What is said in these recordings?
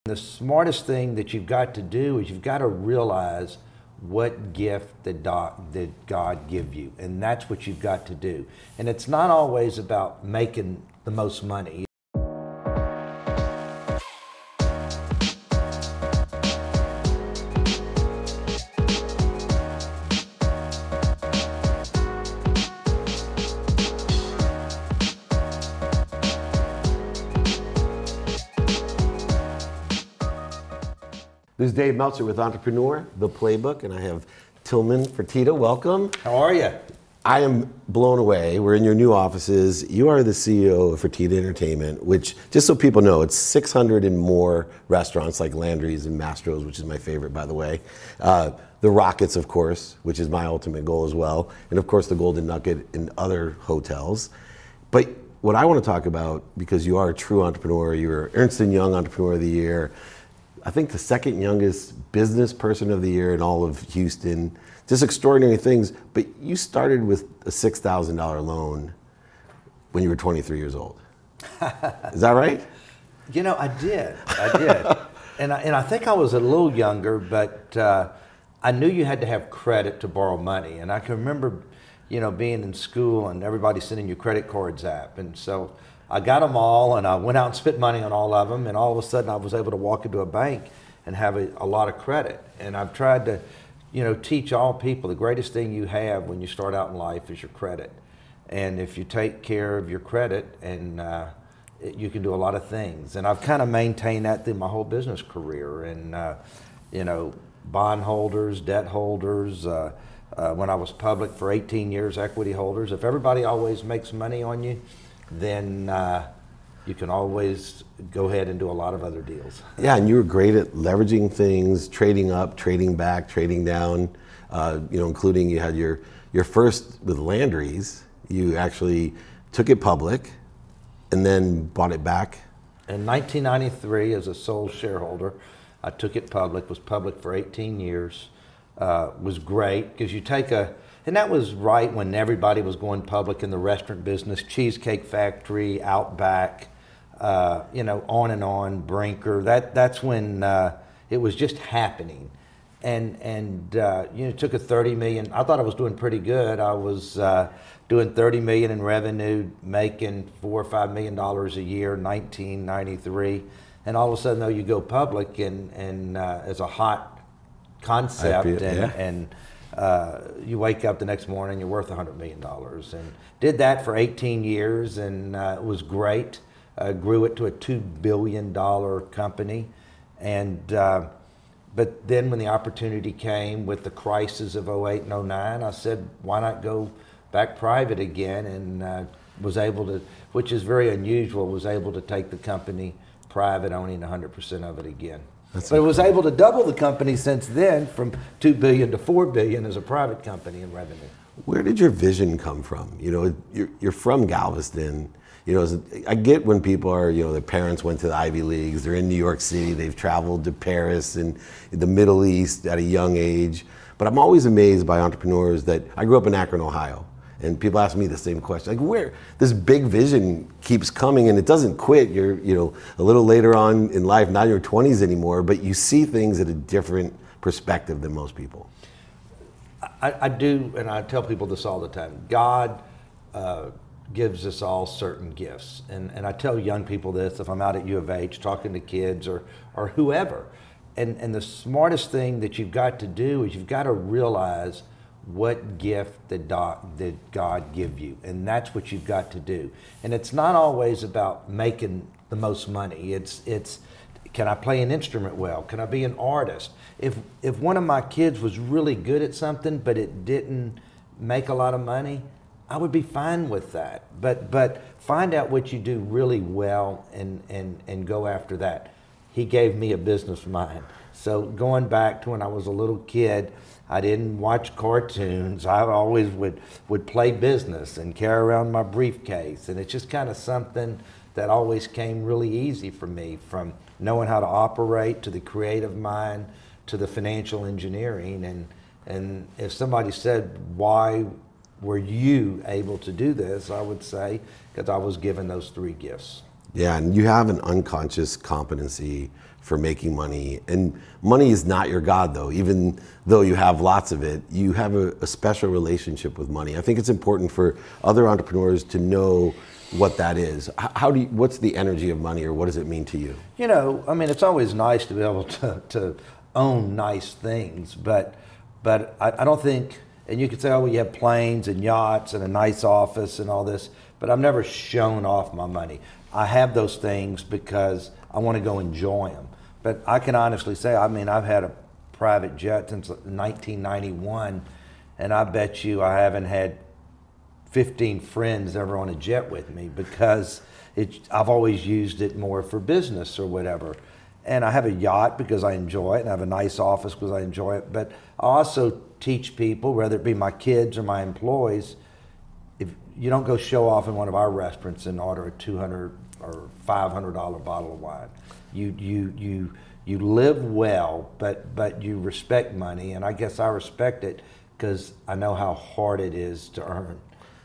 The smartest thing that you've got to do is you've got to realize what gift that God give you, and that's what you've got to do. And it's not always about making the most money. This is Dave Meltzer with Entrepreneur, The Playbook, and I have Tilman Fertitta. Welcome. How are you? I am blown away. We're in your new offices. You are the CEO of Fertitta Entertainment, which, just so people know, it's 600 and more restaurants like Landry's and Mastro's, which is my favorite, by the way. The Rockets, of course, which is my ultimate goal as well. And of course, the Golden Nugget and other hotels. But what I want to talk about, because you are a true entrepreneur, you're Ernst & Young Entrepreneur of the Year, I think the second youngest business person of the year in all of Houston, just extraordinary things. But you started with a $6,000 loan when you were 23 years old. Is that right? You know, I did. and I think I was a little younger, but I knew you had to have credit to borrow money. And I can remember, you know, being in school and everybody sending you credit cards app. And so I got them all, and I went out and spent money on all of them, and all of a sudden I was able to walk into a bank and have a lot of credit. And I've tried to, you know, teach all people the greatest thing you have when you start out in life is your credit. And if you take care of your credit, and you can do a lot of things. And I've kind of maintained that through my whole business career. And you know, bond holders, debt holders, when I was public for 18 years, equity holders. If everybody always makes money on you, then you can always go ahead and do a lot of other deals. Yeah, and you were great at leveraging things, trading up, trading back, trading down, you know, including you had your first with Landry's. You actually took it public and then bought it back. In 1993, as a sole shareholder, I took it public, was public for 18 years, was great, because you take and that was right when everybody was going public in the restaurant business, Cheesecake Factory, Outback, you know, on, Brinker. That's when it was just happening. And you know, took a 30 million, I thought I was doing pretty good. I was doing 30 million in revenue, making $4 or $5 million a year, 1993. And all of a sudden, though, you go public and as a hot concept, you wake up the next morning, you're worth $100 million. And did that for 18 years, and it was great. Grew it to a $2 billion company. And but then when the opportunity came with the crisis of 08 and 09, I said, why not go back private again? And was able to, which is very unusual, was able to take the company private, owning 100% of it again. But it was able to double the company since then, from $2 billion to $4 billion as a private company in revenue. Where did your vision come from? You know, you're from Galveston. You know, I get when people are, you know, their parents went to the Ivy Leagues, they're in New York City, they've traveled to Paris and the Middle East at a young age. But I'm always amazed by entrepreneurs that, I grew up in Akron, Ohio. And people ask me the same question, like, where this big vision keeps coming and it doesn't quit. You're, you know, a little later on in life, not in your 20s anymore, but you see things at a different perspective than most people. I do, and I tell people this all the time. God gives us all certain gifts. And I tell young people this if I'm out at U of H talking to kids or whoever. And the smartest thing that you've got to do is you've got to realize what gift that God give you, and that's what you've got to do. And it's not always about making the most money. It's can I play an instrument well? Can I be an artist? If one of my kids was really good at something but it didn't make a lot of money, I would be fine with that. But find out what you do really well and go after that. He gave me a business mind. So going back to when I was a little kid, I didn't watch cartoons. I always would play business and carry around my briefcase. And it's just kind of something that always came really easy for me, from knowing how to operate to the creative mind to the financial engineering. And if somebody said, why were you able to do this? I would say, because I was given those three gifts. Yeah, and you have an unconscious competency for making money. And money is not your God, though. Even though you have lots of it, you have a special relationship with money. I think it's important for other entrepreneurs to know what that is. What's the energy of money, or what does it mean to you? You know, I mean, it's always nice to be able to own nice things, but I don't think, and you could say, oh, well, you have planes and yachts and a nice office and all this, but I've never shown off my money. I have those things because I want to go enjoy them. But I can honestly say, I mean, I've had a private jet since 1991, and I bet you I haven't had 15 friends ever on a jet with me, because I've always used it more for business or whatever. And I have a yacht because I enjoy it, and I have a nice office because I enjoy it. But I also teach people, whether it be my kids or my employees, if you don't go show off in one of our restaurants and order a $200 or $500 bottle of wine. You live well, but you respect money, and I guess I respect it because I know how hard it is to earn.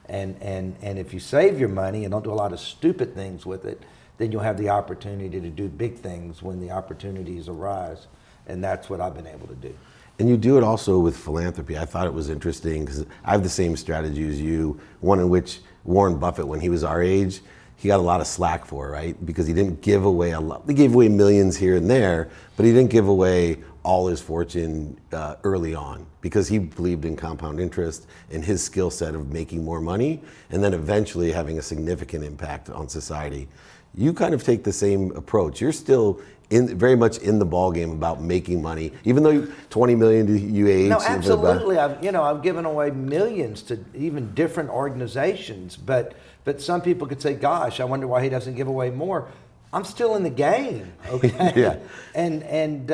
And if you save your money and don't do a lot of stupid things with it, then you'll have the opportunity to do big things when the opportunities arise. And that's what I've been able to do. And you do it also with philanthropy. I thought it was interesting because I have the same strategy as you, one in which Warren Buffett, when he was our age, he got a lot of slack for, right? Because he didn't give away a lot. He gave away millions here and there, but he didn't give away all his fortune early on, because he believed in compound interest and his skill set of making more money and then eventually having a significant impact on society. You kind of take the same approach. You're still very much in the ball game about making money, even though 20 million to UAH. No, absolutely. I've given away millions to even different organizations, but some people could say, "Gosh, I wonder why he doesn't give away more." I'm still in the game, okay? Yeah. And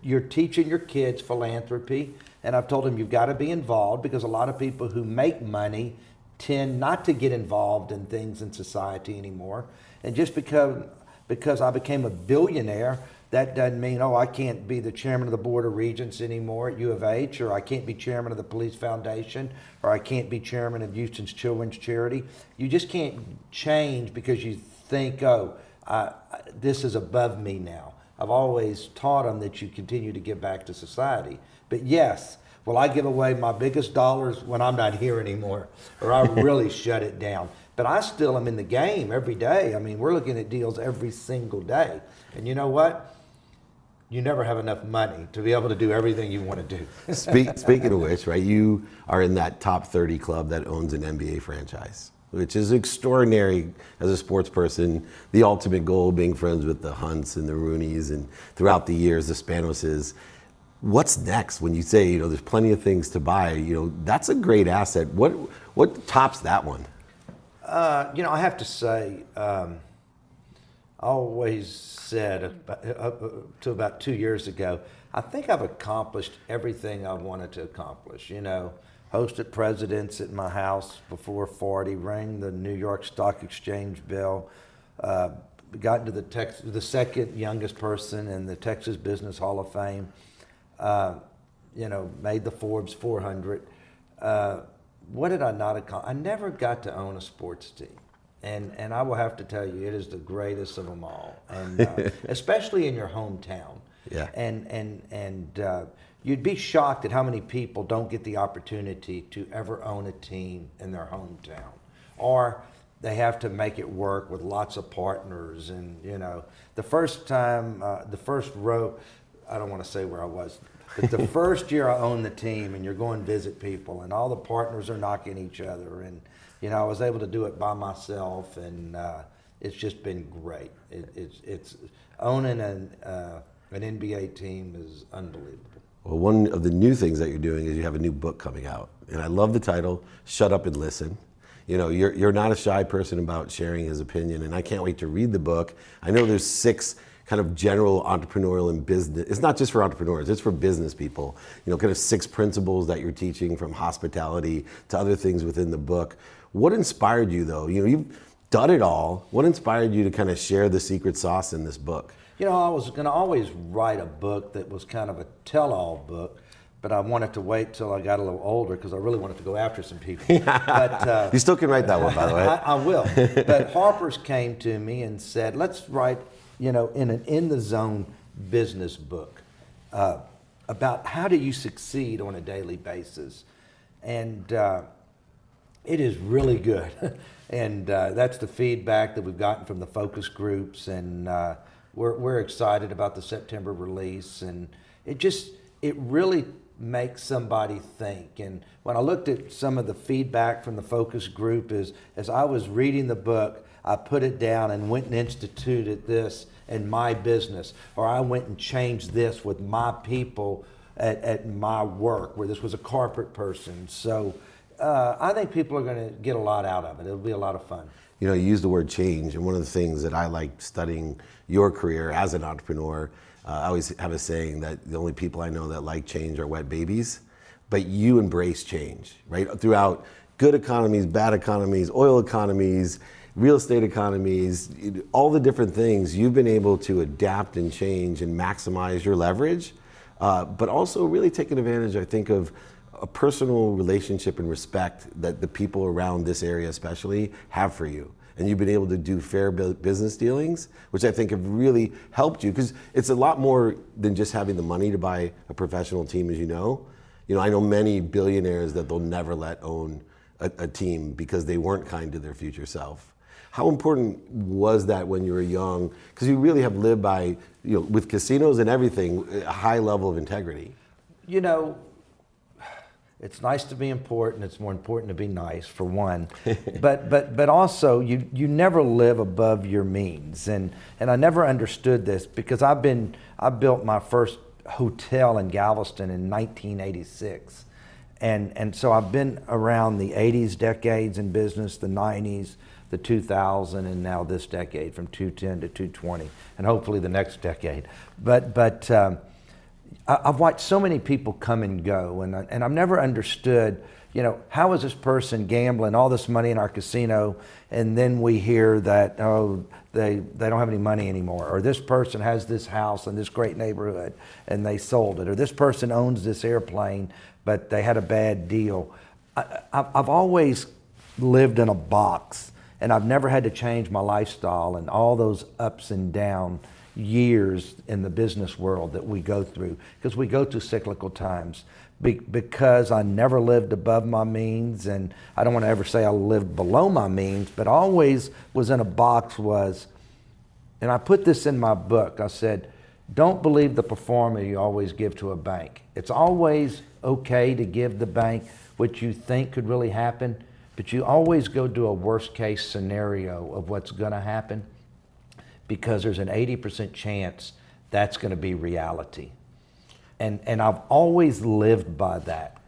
you're teaching your kids philanthropy, and I've told them you've got to be involved, because a lot of people who make money tend not to get involved in things in society anymore. And just because I became a billionaire, that doesn't mean, oh, I can't be the chairman of the board of regents anymore at U of H, or I can't be chairman of the police foundation, or I can't be chairman of Houston's Children's Charity. You just can't change because you think, oh, this is above me now. I've always taught them that you continue to give back to society. But yes, will I give away my biggest dollars when I'm not here anymore, or I really shut it down? But I still am in the game every day. I mean, we're looking at deals every single day. And you know what? You never have enough money to be able to do everything you want to do. Speaking of which, right, you are in that top 30 club that owns an NBA franchise, which is extraordinary as a sports person. The ultimate goal being friends with the Hunts and the Rooneys, and throughout the years, the Spanoses. What's next when you say, there's plenty of things to buy? That's a great asset. What tops that one? I have to say, I always said to about 2 years ago, I think I've accomplished everything I wanted to accomplish. Hosted presidents at my house before 40, rang the New York Stock Exchange bell, got into the second youngest person in the Texas Business Hall of Fame, made the Forbes 400. What did I not accomplish? I never got to own a sports team. And I will have to tell you, it is the greatest of them all, and especially in your hometown. Yeah. And you'd be shocked at how many people don't get the opportunity to ever own a team in their hometown, or they have to make it work with lots of partners. And the first row, I don't want to say where I was, but the first year I owned the team, and you're going to visit people, and all the partners are knocking each other, and I was able to do it by myself, and it's just been great. It's owning an NBA team is unbelievable. Well, one of the new things that you're doing is you have a new book coming out, and I love the title, Shut Up and Listen. You're not a shy person about sharing his opinion, and I can't wait to read the book. I know there's 6 kind of general entrepreneurial and business. It's not just for entrepreneurs, it's for business people. Kind of 6 principles that you're teaching, from hospitality to other things within the book. What inspired you, though? You've done it all. What inspired you to kind of share the secret sauce in this book? I was going to always write a book that was kind of a tell-all book, but I wanted to wait till I got a little older because I really wanted to go after some people. But, you still can write that one, by the way. I will. But Harper's came to me and said, let's write, in an In the Zone business book about how do you succeed on a daily basis. And it is really good. And that's the feedback that we've gotten from the focus groups. And we're excited about the September release. And it really makes somebody think. And when I looked at some of the feedback from the focus group as I was reading the book, I put it down and went and instituted this in my business, or I went and changed this with my people at my work, where this was a corporate person. So I think people are going to get a lot out of it. It'll be a lot of fun. You used the word change, and one of the things that I like studying your career as an entrepreneur, I always have a saying that the only people I know that like change are wet babies, but you embrace change, right? Throughout good economies, bad economies, oil economies, real estate economies, all the different things, you've been able to adapt and change and maximize your leverage, but also really taking advantage, I think, of a personal relationship and respect that the people around this area especially have for you. And you've been able to do fair business dealings, which I think have really helped you, because it's a lot more than just having the money to buy a professional team, as you know. I know many billionaires that they'll never let own a team because they weren't kind to their future self. How important was that when you were young? Because you really have lived by, with casinos and everything, a high level of integrity. It's nice to be important. It's more important to be nice, for one. but also, you never live above your means. And I never understood this, because I built my first hotel in Galveston in 1986. And so I've been around the 80s decades in business, the 90s, the 2000, and now this decade, from 210 to 220, and hopefully the next decade. But I've watched so many people come and go, and I've never understood, how is this person gambling all this money in our casino, and then we hear that, they don't have any money anymore, or this person has this house in this great neighborhood and they sold it, or this person owns this airplane but they had a bad deal. I've always lived in a box, and I've never had to change my lifestyle and all those ups and down years in the business world that we go through, because we go through cyclical times. Because I never lived above my means, and I don't want to ever say I lived below my means, but always was in a box and I put this in my book. I said, don't believe the performer you always give to a bank. It's always okay to give the bank what you think could really happen, but you always go to a worst case scenario of what's going to happen, because there's an 80% chance that's going to be reality. And I've always lived by that.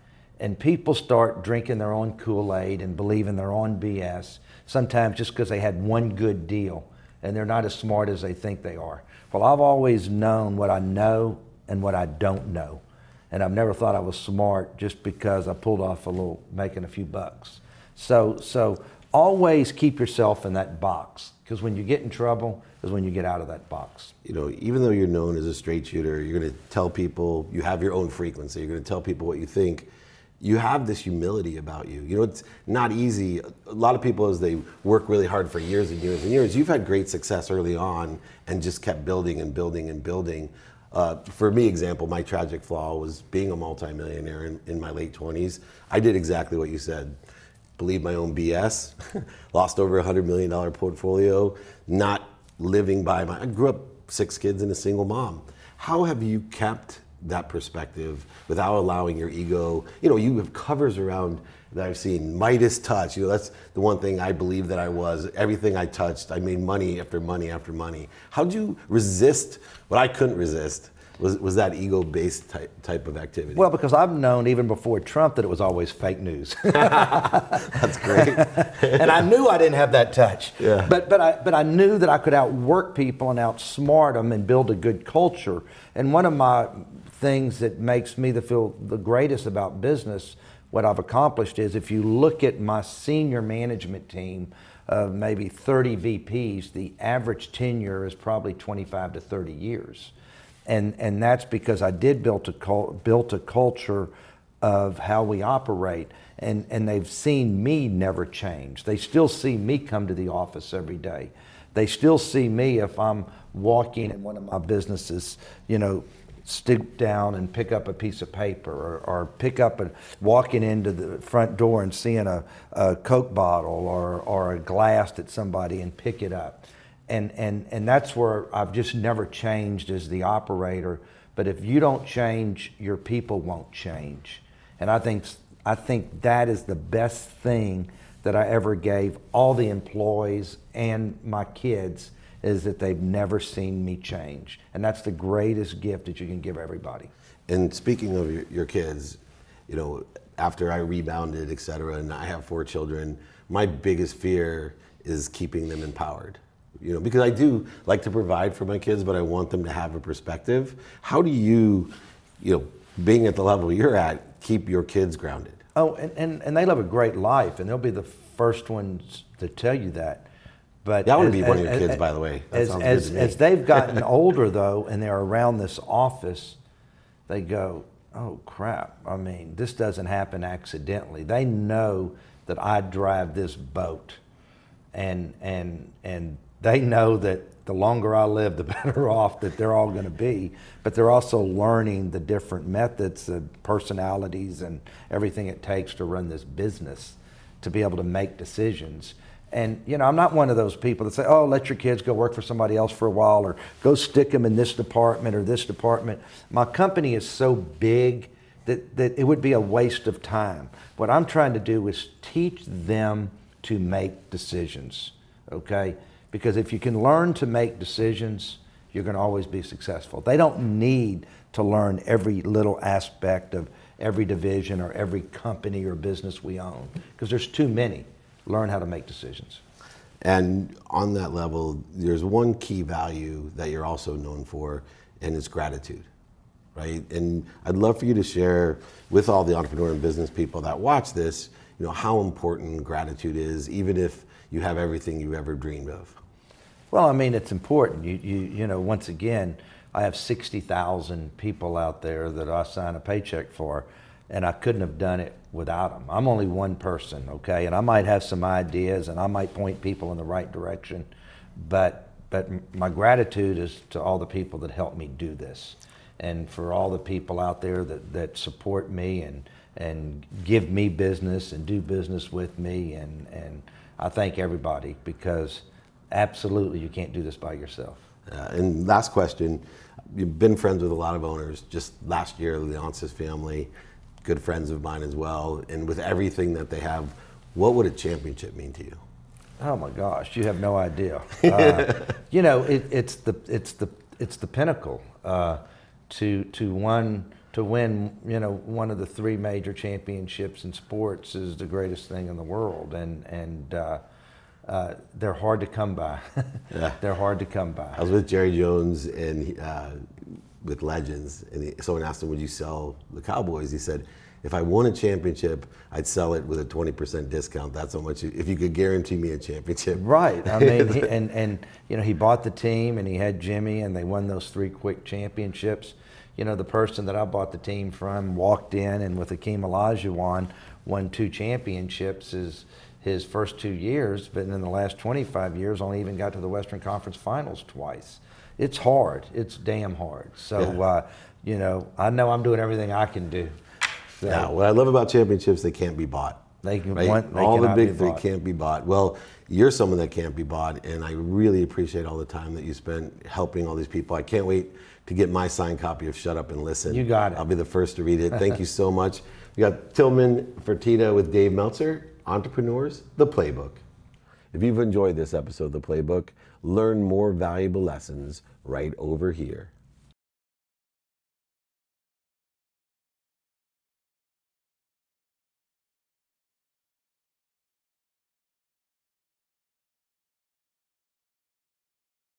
And people start drinking their own Kool-Aid and believing their own BS, sometimes just because they had one good deal and they're not as smart as they think they are. Well, I've always known what I know and what I don't know. And I've never thought I was smart just because I pulled off making a few bucks. So always keep yourself in that box, because when you get in trouble is when you get out of that box. Even though you're known as a straight shooter, you're going to tell people, you have your own frequency, you're going to tell people what you think. You have this humility about you. It's not easy. A lot of people, as they work really hard for years and years and years, you've had great success early on and just kept building and building and building. For me, example, my tragic flaw was being a multimillionaire in my late 20s. I did exactly what you said. Believed my own BS, lost over $100 million portfolio, not living by I grew up 6 kids and a single mom. How have you kept that perspective without allowing your ego? You have covers around that I've seen, Midas touch. That's the one thing I believe that I was. Everything I touched, I made money after money after money. How'd you resist what I couldn't resist? Was that ego-based type of activity? Well, because I've known even before Trump that it was always fake news. That's great. And I knew I didn't have that touch. Yeah. But I knew that I could outwork people and outsmart them and build a good culture. And one of my things that makes me feel the greatest about business, what I've accomplished, is if you look at my senior management team of maybe 30 VPs, the average tenure is probably 25 to 30 years. And that's because I did built a culture of how we operate, and they've seen me never change. They still see me come to the office every day. They still see me if I'm walking in one of my businesses, stoop down and pick up a piece of paper, or walking into the front door and seeing a Coke bottle or a glass at somebody and pick it up. And that's where I've just never changed as the operator. But if you don't change, your people won't change. And I think that is the best thing that I ever gave all the employees and my kids, is that they've never seen me change. And that's the greatest gift that you can give everybody. And speaking of your kids, after I rebounded, et cetera, and I have 4 children, my biggest fear is keeping them empowered. Because I do like to provide for my kids, but I want them to have a perspective. How do you, being at the level you're at, keep your kids grounded? Oh, and they live a great life, and they'll be the first ones to tell you that. But I want to be one of your kids, by the way. That sounds good to me. As they've gotten older, though, and they're around this office, they go, oh, crap. I mean, this doesn't happen accidentally. They know that I drive this boat, and they know that the longer I live, the better off that they're all going to be. But they're also learning the different methods, the personalities, and everything it takes to run this business, to be able to make decisions. And, I'm not one of those people that say, oh, let your kids go work for somebody else for a while, or go stick them in this department or this department. My company is so big that it would be a waste of time. What I'm trying to do is teach them to make decisions, okay? Because if you can learn to make decisions, you're going to always be successful. They don't need to learn every little aspect of every division or every company or business we own, because there's too many. Learn how to make decisions. And on that level, there's one key value that you're also known for, and it's gratitude, right? And I'd love for you to share with all the entrepreneur and business people that watch this, how important gratitude is, even if you have everything you ever dreamed of. Well, I mean, it's important. Once again, I have 60,000 people out there that I sign a paycheck for, and I couldn't have done it without them. I'm only one person, okay? And I might have some ideas, and I might point people in the right direction, but my gratitude is to all the people that helped me do this, and for all the people out there that support me and give me business and do business with me, and I thank everybody, because absolutely you can't do this by yourself. And last question, you've been friends with a lot of owners. Just last year, the Leonsis family, good friends of mine as well. And with everything that they have, what would a championship mean to you? Oh my gosh, you have no idea. It's the pinnacle. To win, one of the 3 major championships in sports is the greatest thing in the world, and they're hard to come by. Yeah. They're hard to come by. I was with Jerry Jones and with Legends, and someone asked him, would you sell the Cowboys? He said, if I won a championship, I'd sell it with a 20% discount. That's how much, if you could guarantee me a championship. Right. I mean, he bought the team, and he had Jimmy, and they won those 3 quick championships. The person that I bought the team from walked in, and with Akeem Olajuwon, won 2 championships his first 2 years, but in the last 25 years, only even got to the Western Conference Finals twice. It's hard. It's damn hard. So, yeah. I know I'm doing everything I can do. So, yeah, what I love about championships, they can't be bought. They can. Right? All the big things can't be bought. Well, you're someone that can't be bought, and I really appreciate all the time that you spent helping all these people. I can't wait to get my signed copy of Shut Up and Listen. You got it. I'll be the first to read it. Thank you so much. We got Tilman Fertitta with Dave Meltzer, Entrepreneurs, The Playbook. If you've enjoyed this episode of The Playbook, learn more valuable lessons right over here.